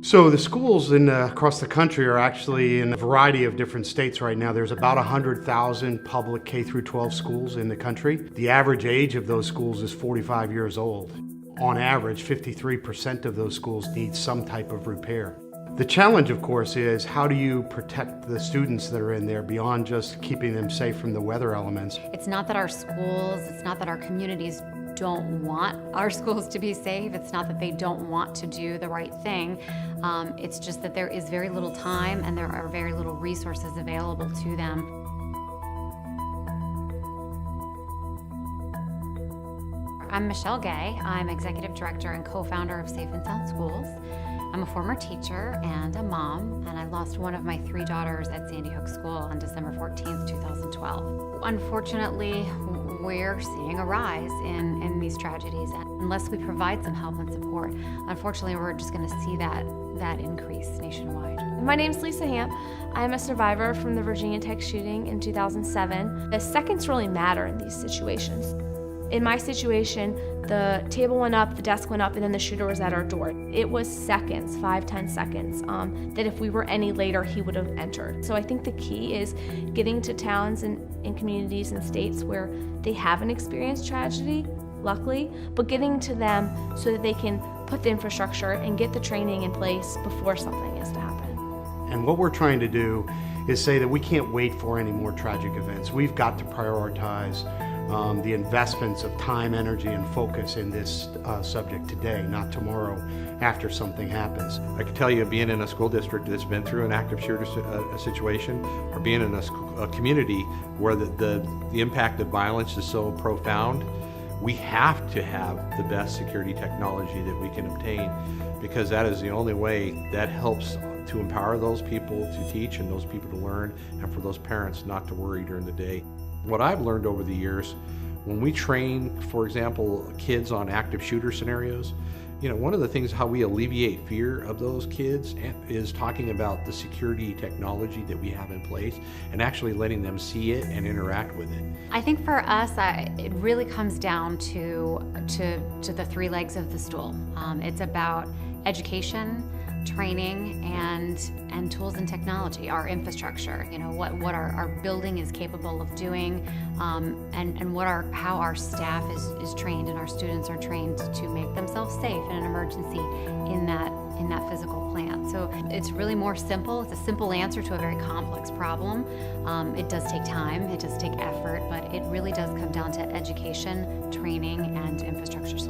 So the schools across the country are actually in a variety of different states right now. There's about 100,000 public K through 12 schools in the country. The average age of those schools is 45 years old. On average, 53% of those schools need some type of repair. The challenge, of course, is how do you protect the students that are in there beyond just keeping them safe from the weather elements? It's not that our schools, it's not that our communities don't want our schools to be safe. It's not that they don't want to do the right thing. It's just that there is very little time and there are very little resources available to them. I'm Michelle Gay. I'm Executive Director and co-founder of Safe and Sound Schools. I'm a former teacher and a mom, and I lost one of my 3 daughters at Sandy Hook School on December 14th, 2012. Unfortunately, we're seeing a rise in these tragedies, and unless we provide some help and support, unfortunately, we're just going to see that increase nationwide. My name's Lisa Hamp. I'm a survivor from the Virginia Tech shooting in 2007. The seconds really matter in these situations. In my situation, the table went up, the desk went up, and then the shooter was at our door. It was seconds, 5-10 seconds, that if we were any later, he would have entered. So I think the key is getting to towns and communities and states where they haven't experienced tragedy, luckily, but getting to them so that they can put the infrastructure and get the training in place before something is to happen. And what we're trying to do is say that we can't wait for any more tragic events. We've got to prioritize the investments of time, energy, and focus in this subject today, not tomorrow after something happens. I can tell you, being in a school district that's been through an active shooter situation, or being in a community where the impact of violence is so profound, we have to have the best security technology that we can obtain, because that is the only way that helps to empower those people to teach and those people to learn, and for those parents not to worry during the day. What I've learned over the years, when we train, for example, kids on active shooter scenarios, one of the things how we alleviate fear of those kids is talking about the security technology that we have in place and actually letting them see it and interact with it. I think for us, it really comes down to the 3 legs of the stool. It's about education, training, and tools and technology, our infrastructure, what our building is capable of doing, and how our staff is trained and our students are trained to make themselves safe in an emergency in that physical plant. So it's really more simple. It's a simple answer to a very complex problem. It does take time, it does take effort, but it really does come down to education, training, and infrastructure support.